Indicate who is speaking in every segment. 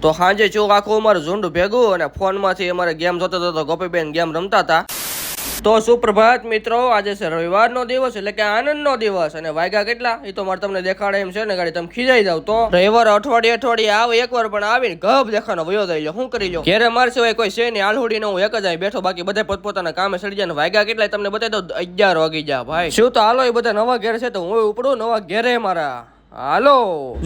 Speaker 1: તો સાંજે ચોક આખું અમારું ઝુંડ ભેગું અને ફોનમાંથી અમારે ગેમ જોતો હતો. ગોપીબેન ગેમ રમતા હતા. તો સુપ્રભાત મિત્રો, આજે છે રવિવારનો દિવસ એટલે કે આનંદનો દિવસ. અને વાગ્યા કેટલા એ તો મારે તમને દેખાડે એમ છે ને, ગાડી તમે ખીજાઈ જાવ. તો રવિવાર અઠવાડિયે આવે એકવાર પણ આવીને ગપ દેખાનો વયો જાય લો. શું કરી લો? ઘેરે માર સિવાય કોઈ છે નહીં. આલહુડીને હું એક જ અહીં બેઠો, બાકી બધા પોતપોતાના કામે સડી જાય. વાગ્યા કેટલા તમને બતાવી દઉં, 11 વાગી જાય ભાઈ. શું તો હાલો, એ બધા નવા ઘેર છે તો હું ઉપડું નવા ઘેરે મારા. હાલો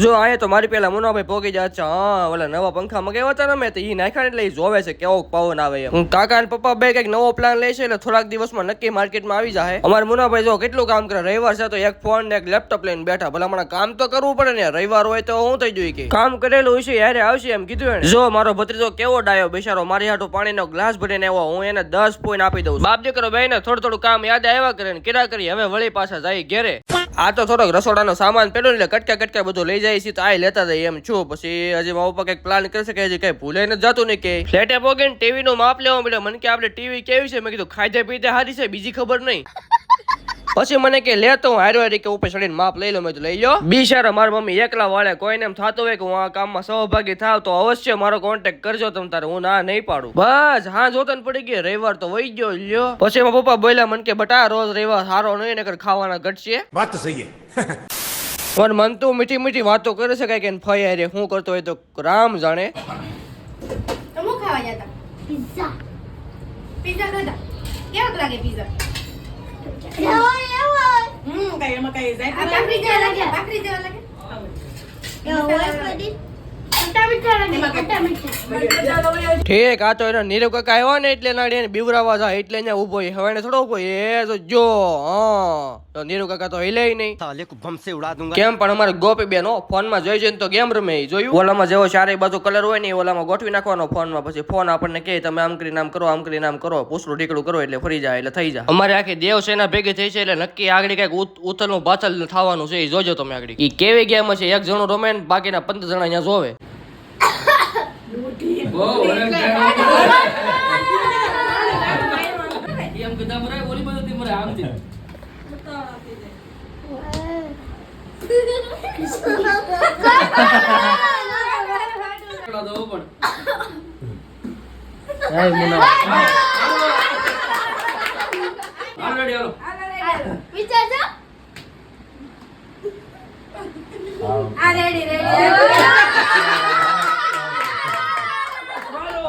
Speaker 1: જો આયે તો મારી પેલા મુનાભાઈ પોગી જાય. અચ્છા હા, ઓલા નવા પંખા મગાવ્યા હતા ને મેં, તો ઈ નાખ્યા એટલે ઈ જોવે છે કેવો પવન આવે એમ. હું કાકા અને પપ્પા બે કઈક નવો પ્લાન લે છે એટલે થોડાક દિવસમાં નક્કી માર્કેટમાં આવી જાય. અમારા મુનાભાઈ જો કેટલું કામ કરે. રવિવાર છે તો એક ફોન ને એક લેપટોપ લઈને બેઠા. ભલા મને કામ તો કરવું પડે ને, રવિવાર હોય તો હું થઈ જોઈ કે કામ કરેલું હશે યારે આવશે એમ કીધું એને. જો મારો ભત્રીજો કેવો ડાયો બિચારો, મારી હાટુ પાણીનો ગ્લાસ ભરીને આવ્યો. હું એને 10 પોઈન્ટ આપી દઉં. બાપ દીકરો બે ને થોડું કામ યાદ આવ્યા કરે ને કિરા કરી હવે વળી પાછા જાય ઘેરે. આ તો થોડોક રસોડાનો સામાન પેલો એટલે કટકા બધું લઈ જાય છે તો આ લેતા જાય એમ છું. પછી હજી મારા પપ્પા કઈક પ્લાન કરશે કે હજી કઈ ભૂલે નથી જતું નહીં કે ફ્લેટે પોગીને ટીવી નું માપ લેવા મળ્યો. મને કે આપણે ટીવી કેવી છે? મેં કીધું ખાધે પીધે હારી છે, બીજી ખબર નહીં. પછી મને કે લેતો હું હારી કે ઉપર ચડીને માપ લઈ લો. મેં તો લઈ લો. બિચારા મારી મમ્મી એકલા વાળે. કોઈને એમ થતું હોય કે હું આ કામમાં સહભાગી થાવ તો અવશ્ય મારો કોન્ટેક્ટ કરજો તમ તારે, હું ના નહીં પાડું. બસ હા જોતન પડી ગઈ, રવિવાર તો વહી ગયો લ્યો. પછી મારા પપ્પા બોલ્યા મને કે બટા રોજ રવિવાર સારો નહીં નકર ખાવાના ઘટશે.
Speaker 2: વાત તો સહી છે.
Speaker 1: પણ મન તો મીઠી વાતો કરે છે કઈક ફઈ હારે શું કરતો હોય તો રામ જાણે.
Speaker 3: તો ખાવા જતા પિઝા ખાધા કેવો લાગે પિઝા? કઈ એમાં કઈ જાય ભાખરી જેવા લાગે, ભાખરી જેવા લાગે.
Speaker 1: ઠીક. આ તો એનો નીરવ કાકા આવ્યો ને એટલે નાડી એને બીવરાવા જાય એટલે અહીંયા ઉભો. હવે એને થોડો ઉભો એ તો જો હા તો નીરવ કાકા તો हिले નહીં.
Speaker 4: साले को बम से उड़ा दूंगा.
Speaker 1: કેમ પણ અમારે ગોપી બેન ફોનમાં જોઈ જોઈને તો ગેમ રમે. જોયું ઓલામાં જેવો ચારે બાજુ કલર હોય ને ઓલામાં ગોઠવી નાખવાનો ફોનમાં. પછી ફોન આપણને કહે તમે આમ કરીને આમ કરો, આમ કરીને આમ કરો, પૂછડું ઢીકડું કરો એટલે ફરી જાય એટલે થઈ જાય. અમારે આખી દેવસેના ભેગી થઈ છે એટલે નક્કી આગળ કઈક ઉથલનું પાછળ થવાનું છે. એ જોજો તમે આગળ. એ કેવી ગેમ છે, એક જણું રમે ને બાકીના 15 જણા અહીંયા જોવે.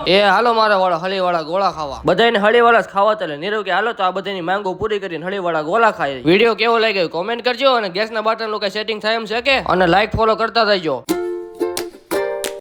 Speaker 1: એ હાલો મારા વાળા હળીવાળા ગોળા ખાવા. બધાને હળીવાળા જ ખાવા એટલે નીરવ કે હાલો તો આ બધાની માંગો પૂરી કરીને હળીવાળા ગોળા ખાય. વિડીયો કેવો લાગ્યો કોમેન્ટ કરજો અને ગેસના બાટન નું કઈ સેટિંગ થાય એમ છે કે, અને લાઈક ફોલો કરતા થઈજો.